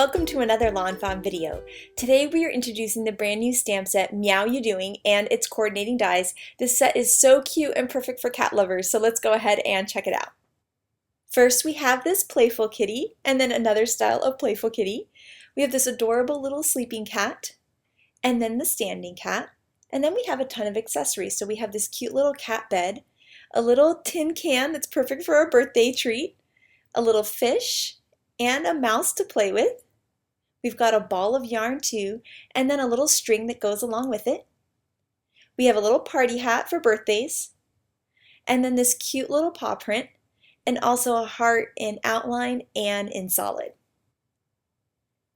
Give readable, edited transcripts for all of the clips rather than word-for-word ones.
Welcome to another lawnfawn video. Today we are introducing the brand new stamp set Meow You Doin and its coordinating dies. This set is so cute and perfect for cat lovers, so let's go ahead and check it out. First we have this playful kitty and then another style of playful kitty. We have this adorable little sleeping cat and then the standing cat, and then we have a ton of accessories. So we have this cute little cat bed, a little tin can that's perfect for a birthday treat, a little fish, and a mouse to play with. We've got a ball of yarn too, and then a little string that goes along with it. We have a little party hat for birthdays, and then this cute little paw print, and also a heart in outline and in solid.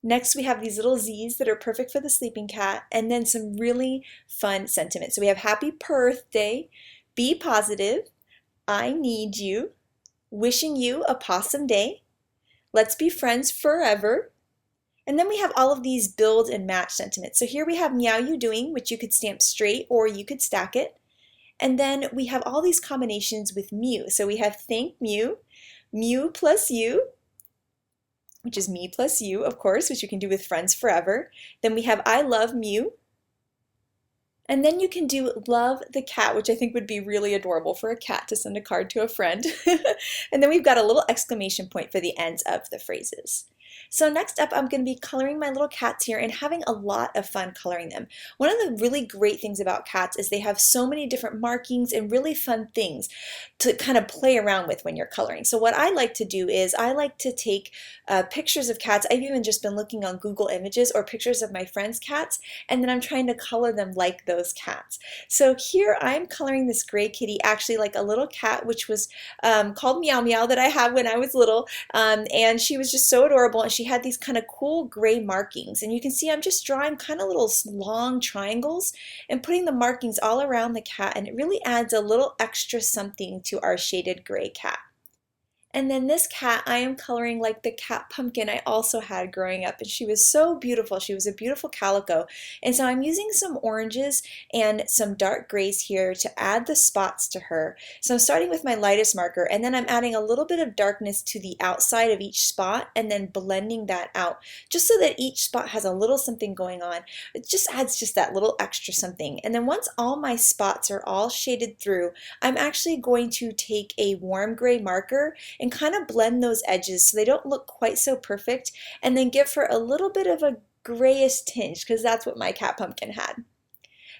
Next we have these little Z's that are perfect for the sleeping cat, and then some really fun sentiments. So we have happy birthday, be positive, I need you, wishing you a possum day, let's be friends forever. And then we have all of these build and match sentiments. So here we have Meow You Doin, which you could stamp straight or you could stack it. And then we have all these combinations with Mew. So we have thank Mew, Mew plus you, which is me plus you, of course, which you can do with friends forever. Then we have I love Mew. And then you can do love the cat, which I think would be really adorable for a cat to send a card to a friend. And then we've got a little exclamation point for the ends of the phrases. So next up, I'm going to be coloring my little cats here and having a lot of fun coloring them. One of the really great things about cats is they have so many different markings and really fun things to kind of play around with when you're coloring. So what I like to do is I like to take pictures of cats. I've even just been looking on Google Images or pictures of my friends' cats, and then I'm trying to color them like those cats. So here I'm coloring this gray kitty, actually like a little cat, which was called Meow Meow, that I had when I was little, and she was just so adorable, and she had these kind of cool gray markings, and you can see I'm just drawing kind of little long triangles and putting the markings all around the cat, and it really adds a little extra something to our shaded gray cat. And then this cat I am coloring like the cat pumpkin I also had growing up, and she was so beautiful. She was a beautiful calico, and so I'm using some oranges and some dark grays here to add the spots to her. So I'm starting with my lightest marker, and then I'm adding a little bit of darkness to the outside of each spot and then blending that out just so that each spot has a little something going on. It just adds just that little extra something. And then once all my spots are all shaded through, I'm actually going to take a warm gray marker and kind of blend those edges so they don't look quite so perfect, and then give her a little bit of a grayish tinge, because that's what my cat pumpkin had.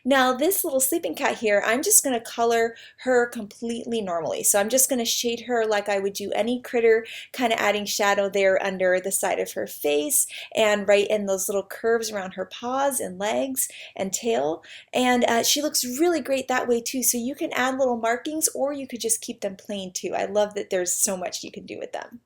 Now this little sleeping cat here, I'm just going to color her completely normally. So I'm just going to shade her like I would do any critter, kind of adding shadow there under the side of her face and right in those little curves around her paws and legs and tail. And she looks really great that way too. So you can add little markings or you could just keep them plain too. I love that there's so much you can do with them.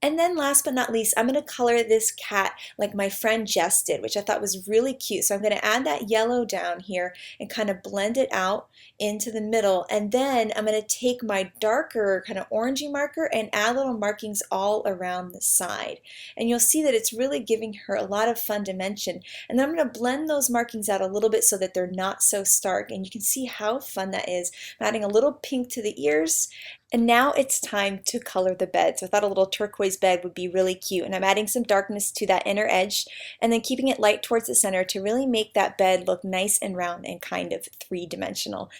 And then last but not least, I'm going to color this cat like my friend Jess did, which I thought was really cute. So I'm going to add that yellow down here and kind of blend it out into the middle. And then I'm going to take my darker kind of orangey marker and add little markings all around the side. And you'll see that it's really giving her a lot of fun dimension. And then I'm going to blend those markings out a little bit so that they're not so stark. And you can see how fun that is. I'm adding a little pink to the ears. And now it's time to color the bed. So I thought a little turquoise bed would be really cute. And I'm adding some darkness to that inner edge and then keeping it light towards the center to really make that bed look nice and round and kind of three-dimensional.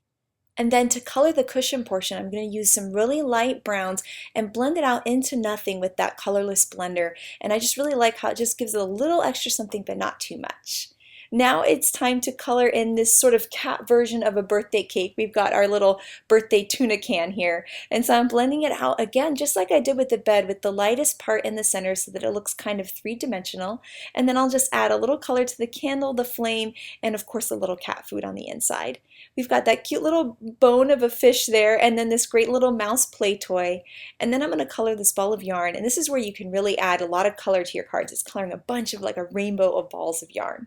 And then to color the cushion portion, I'm going to use some really light browns and blend it out into nothing with that colorless blender. And I just really like how it just gives it a little extra something, but not too much. Now it's time to color in this sort of cat version of a birthday cake. We've got our little birthday tuna can here. And so I'm blending it out again, just like I did with the bed, with the lightest part in the center so that it looks kind of three-dimensional. And then I'll just add a little color to the candle, the flame, and of course a little cat food on the inside. We've got that cute little bone of a fish there, and then this great little mouse play toy. And then I'm going to color this ball of yarn. And this is where you can really add a lot of color to your cards. It's coloring a bunch of like a rainbow of balls of yarn.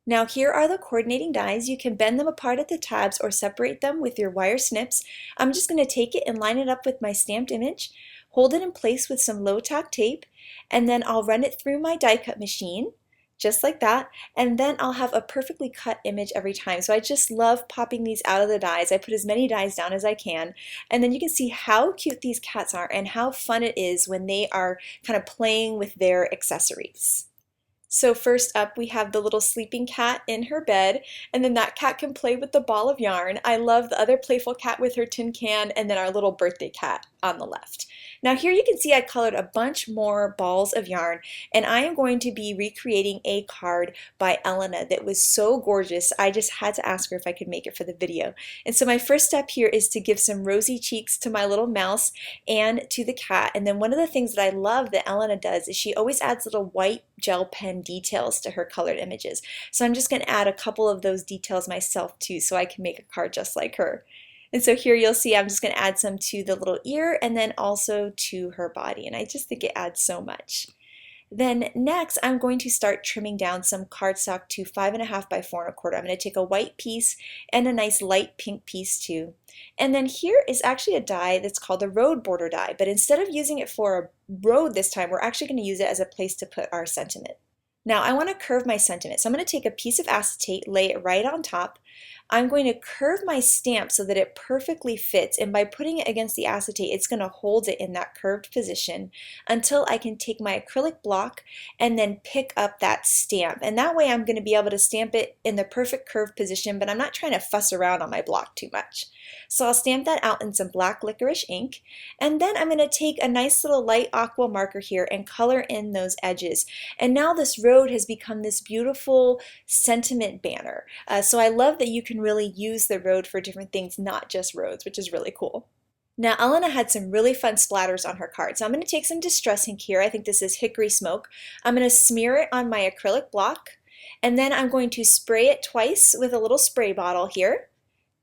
Now here are the coordinating dies. You can bend them apart at the tabs or separate them with your wire snips. I'm just going to take it and line it up with my stamped image, hold it in place with some low tack tape, and then I'll run it through my die cut machine just like that, and then I'll have a perfectly cut image every time. So I just love popping these out of the dies. I put as many dies down as I can, and then you can see how cute these cats are and how fun it is when they are kind of playing with their accessories. So first up, we have the little sleeping cat in her bed, and then that cat can play with the ball of yarn. I love the other playful cat with her tin can, and then our little birthday cat on the left. Now here you can see I colored a bunch more balls of yarn, and I am going to be recreating a card by Elena that was so gorgeous. I just had to ask her if I could make it for the video. And so my first step here is to give some rosy cheeks to my little mouse and to the cat. And then one of the things that I love that Elena does is she always adds little white gel pen details to her colored images. So I'm just going to add a couple of those details myself too, so I can make a card just like her. And so here you'll see I'm just going to add some to the little ear and then also to her body, and I just think it adds so much. Then next I'm going to start trimming down some cardstock to 5.5 by 4.25. I'm going to take a white piece and a nice light pink piece too. And then here is actually a die that's called the road border die, but instead of using it for a road this time, we're actually going to use it as a place to put our sentiment. Now I want to curve my sentiment, so I'm going to take a piece of acetate, lay it right on top. I'm going to curve my stamp so that it perfectly fits, and by putting it against the acetate, it's going to hold it in that curved position until I can take my acrylic block and then pick up that stamp. And that way I'm going to be able to stamp it in the perfect curved position, but I'm not trying to fuss around on my block too much. So I'll stamp that out in some black licorice ink, and then I'm going to take a nice little light aqua marker here and color in those edges. And now this road has become this beautiful sentiment banner. So I love that you can really use the road for different things, not just roads, which is really cool. Now Elena had some really fun splatters on her card, so I'm going to take some distress ink here. I think this is hickory smoke. I'm going to smear it on my acrylic block, and then I'm going to spray it twice with a little spray bottle here,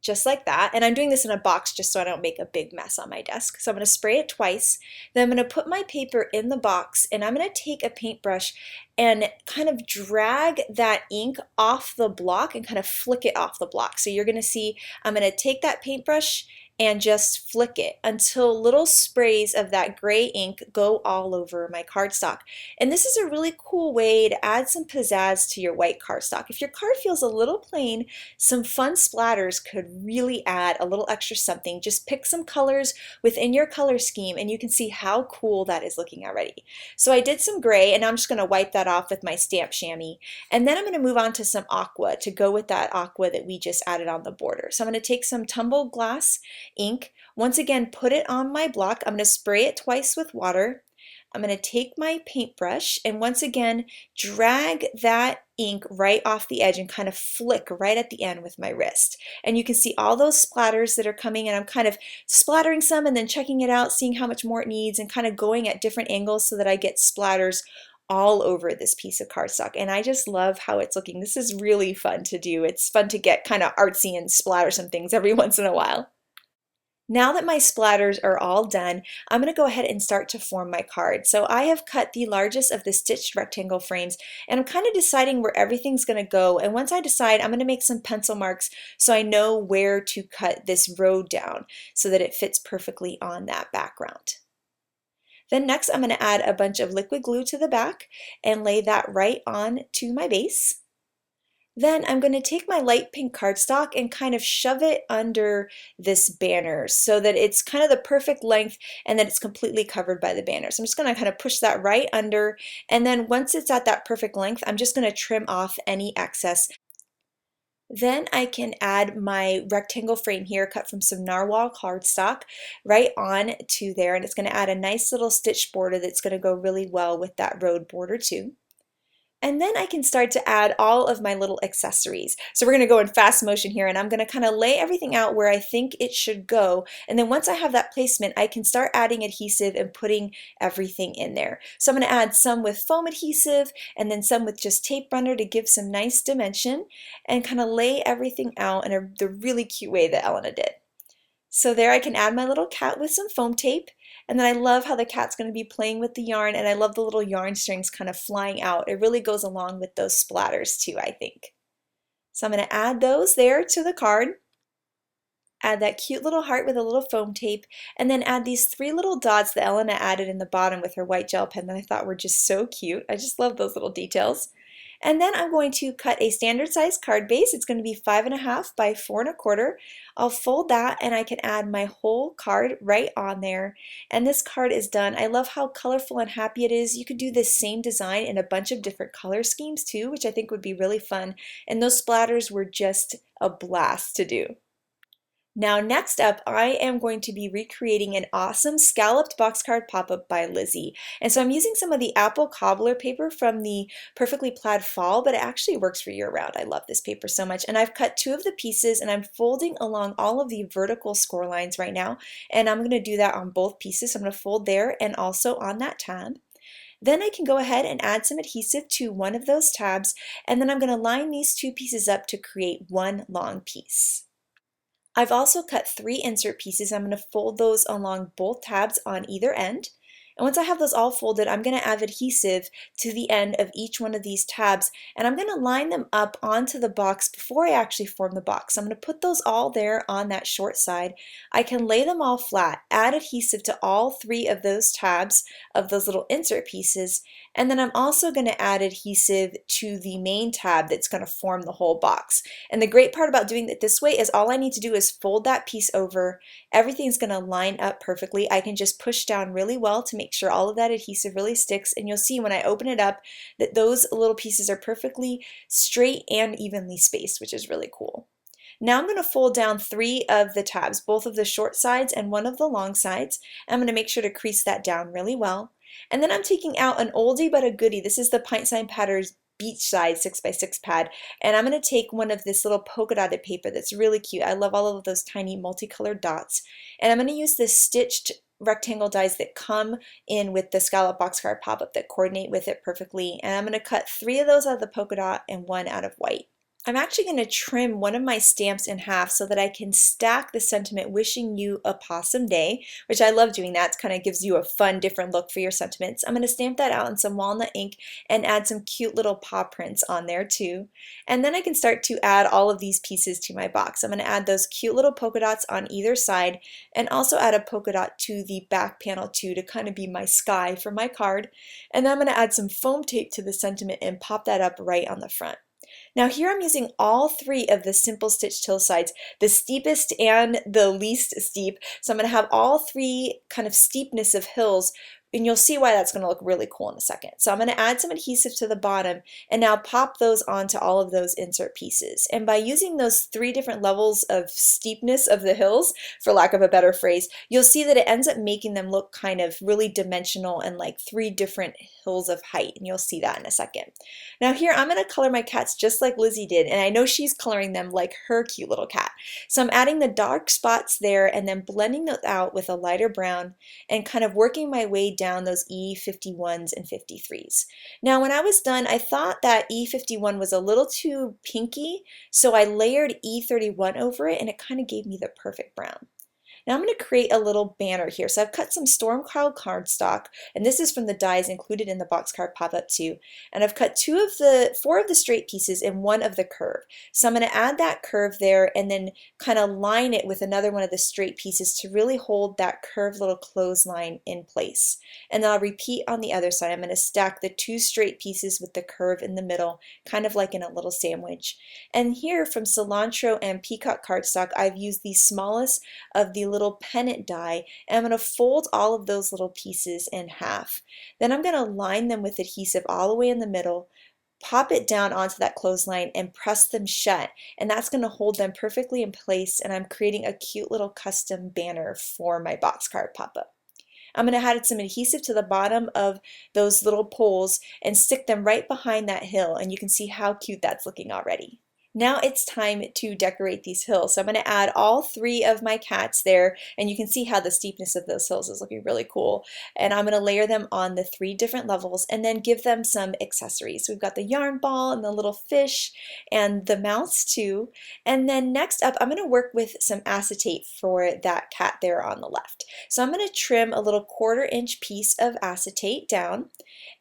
just like that. And I'm doing this in a box just so I don't make a big mess on my desk. So I'm going to spray it twice. Then I'm going to put my paper in the box, and I'm going to take a paintbrush and kind of drag that ink off the block and kind of flick it off the block. So you're going to see I'm going to take that paintbrush and just flick it until little sprays of that gray ink go all over my cardstock. And this is a really cool way to add some pizzazz to your white cardstock. If your card feels a little plain, some fun splatters could really add a little extra something. Just pick some colors within your color scheme and you can see how cool that is looking already. So I did some gray, and I'm just going to wipe that off with my stamp chamois. And then I'm going to move on to some aqua to go with that aqua that we just added on the border. So I'm going to take some tumbled glass ink. Once again, put it on my block. I'm going to spray it twice with water. I'm going to take my paintbrush and once again drag that ink right off the edge and kind of flick right at the end with my wrist. And you can see all those splatters that are coming, and I'm kind of splattering some and then checking it out, seeing how much more it needs, and kind of going at different angles so that I get splatters all over this piece of cardstock. And I just love how it's looking. This is really fun to do. It's fun to get kind of artsy and splatter some things every once in a while. Now that my splatters are all done, I'm going to go ahead and start to form my card. So I have cut the largest of the stitched rectangle frames, and I'm kind of deciding where everything's going to go. And once I decide, I'm going to make some pencil marks so I know where to cut this road down so that it fits perfectly on that background. Then next I'm going to add a bunch of liquid glue to the back and lay that right on to my base. Then I'm going to take my light pink cardstock and kind of shove it under this banner so that it's kind of the perfect length and that it's completely covered by the banner. So I'm just going to kind of push that right under, and then once it's at that perfect length, I'm just going to trim off any excess. Then I can add my rectangle frame here cut from some narwhal cardstock right on to there, and it's going to add a nice little stitch border that's going to go really well with that road border too. And then I can start to add all of my little accessories. So we're going to go in fast motion here, and I'm going to kind of lay everything out where I think it should go. And then once I have that placement, I can start adding adhesive and putting everything in there. So I'm going to add some with foam adhesive and then some with just tape runner to give some nice dimension and kind of lay everything out in the really cute way that Elena did. So there I can add my little cat with some foam tape, and then I love how the cat's going to be playing with the yarn, and I love the little yarn strings kind of flying out. It really goes along with those splatters too, I think. So I'm going to add those there to the card, add that cute little heart with a little foam tape, and then add these 3 little dots that Elena added in the bottom with her white gel pen that I thought were just so cute. I just love those little details. And then I'm going to cut a standard size card base. It's going to be 5.5 by 4.25. I'll fold that and I can add my whole card right on there. And this card is done. I love how colorful and happy it is. You could do this same design in a bunch of different color schemes too, which I think would be really fun. And those splatters were just a blast to do. Now next up, I am going to be recreating an awesome scalloped box card pop-up by Lizzie. And so I'm using some of the apple cobbler paper from the Perfectly Plaid Fall, but it actually works for year-round. I love this paper so much. And I've cut 2 of the pieces and I'm folding along all of the vertical score lines right now. And I'm going to do that on both pieces. So I'm going to fold there and also on that tab. Then I can go ahead and add some adhesive to one of those tabs, and then I'm going to line these 2 pieces up to create one long piece. I've also cut 3 insert pieces. I'm going to fold those along both tabs on either end. And once I have those all folded, I'm going to add adhesive to the end of each one of these tabs, and I'm going to line them up onto the box before I actually form the box. So I'm going to put those all there on that short side. I can lay them all flat, add adhesive to all 3 of those tabs of those little insert pieces, and then I'm also going to add adhesive to the main tab that's going to form the whole box. And the great part about doing it this way is all I need to do is fold that piece over. Everything's going to line up perfectly. I can just push down really well to make sure all of that adhesive really sticks, and you'll see when I open it up that those little pieces are perfectly straight and evenly spaced, which is really cool. Now I'm going to fold down 3 of the tabs, both of the short sides and one of the long sides. I'm going to make sure to crease that down really well. And then I'm taking out an oldie but a goodie. This is the Pint Sign Patterns Beachside 6x6 pad, and I'm going to take one of this little polka dotted paper that's really cute. I love all of those tiny multicolored dots, and I'm going to use this stitched rectangle dies that come in with the scallop box card pop-up that coordinate with it perfectly, and I'm going to cut 3 of those out of the polka dot and 1 out of white. I'm actually going to trim one of my stamps in half so that I can stack the sentiment wishing you a possum day, which I love doing that. It kind of gives you a fun different look for your sentiments. I'm going to stamp that out in some walnut ink and add some cute little paw prints on there too. And then I can start to add all of these pieces to my box. I'm going to add those cute little polka dots on either side and also add a polka dot to the back panel too to kind of be my sky for my card. And then I'm going to add some foam tape to the sentiment and pop that up right on the front. Now here I'm using all 3 of the simple stitch hillsides, the steepest and the least steep. So I'm going to have all 3 kind of steepness of hills, and you'll see why that's going to look really cool in a second. So I'm going to add some adhesive to the bottom and now pop those onto all of those insert pieces. And by using those 3 different levels of steepness of the hills, for lack of a better phrase, you'll see that it ends up making them look kind of really dimensional and like 3 different hills of height, and you'll see that in a second. Now here I'm going to color my cats just like Lizzie did, and I know she's coloring them like her cute little cat. So I'm adding the dark spots there and then blending those out with a lighter brown and kind of working my way down those E51s and 53s. Now when I was done, I thought that E51 was a little too pinky, so I layered E31 over it and it kind of gave me the perfect brown. Now I'm going to create a little banner here. So I've cut some storm cloud cardstock, and this is from the dies included in the box card pop-up too. And I've cut 4 of the straight pieces and 1 of the curve. So I'm going to add that curve there and then kind of line it with another one of the straight pieces to really hold that curved little clothesline in place. And then I'll repeat on the other side. I'm going to stack the 2 straight pieces with the curve in the middle, kind of like in a little sandwich. And here from cilantro and peacock cardstock, I've used the smallest of the little pennant die, and I'm going to fold all of those little pieces in half. Then I'm going to line them with adhesive all the way in the middle, pop it down onto that clothesline and press them shut, and that's going to hold them perfectly in place, and I'm creating a cute little custom banner for my box card pop-up. I'm going to add some adhesive to the bottom of those little poles and stick them right behind that hill, and you can see how cute that's looking already. Now it's time to decorate these hills. So I'm going to add all 3 of my cats there, and you can see how the steepness of those hills is looking really cool. And I'm going to layer them on the 3 different levels and then give them some accessories. So we've got the yarn ball and the little fish and the mouse too. And then next up, I'm going to work with some acetate for that cat there on the left. So I'm going to trim a little 1/4 inch piece of acetate down.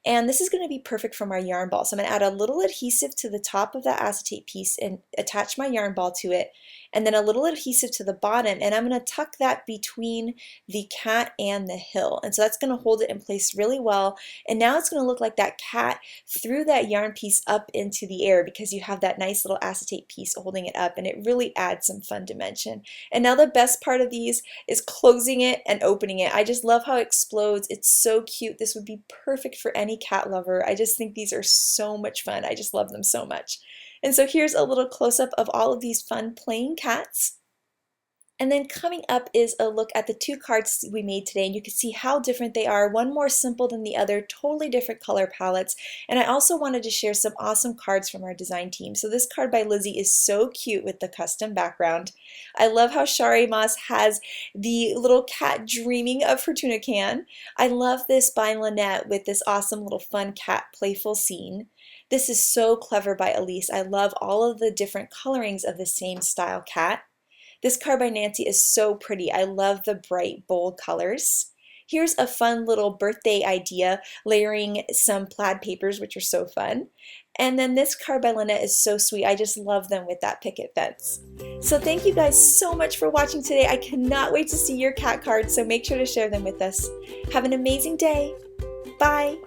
And this is going to be perfect from our yarn ball. So I'm going to add a little adhesive to the top of that acetate piece and attach my yarn ball to it, and then a little adhesive to the bottom, and I'm going to tuck that between the cat and the hill. And so that's going to hold it in place really well. And now it's going to look like that cat threw that yarn piece up into the air because you have that nice little acetate piece holding it up, and it really adds some fun dimension. And now the best part of these is closing it and opening it. I just love how it explodes. It's so cute. This would be perfect for any cat lover. I just think these are so much fun. I just love them so much. And so here's a little close-up of all of these fun playing cats. And then coming up is a look at the two cards we made today, and you can see how different they are. One more simple than the other, totally different color palettes. And I also wanted to share some awesome cards from our design team. So this card by Lizzie is so cute with the custom background. I love how Shari Moss has the little cat dreaming of her tuna can. I love this by Lynette with this awesome little fun cat playful scene. This is so clever by Elise. I love all of the different colorings of the same style cat. This card by Nancy is so pretty. I love the bright, bold colors. Here's a fun little birthday idea, layering some plaid papers, which are so fun. And then this card by Lynette is so sweet. I just love them with that picket fence. So thank you guys so much for watching today. I cannot wait to see your cat cards, so make sure to share them with us. Have an amazing day. Bye.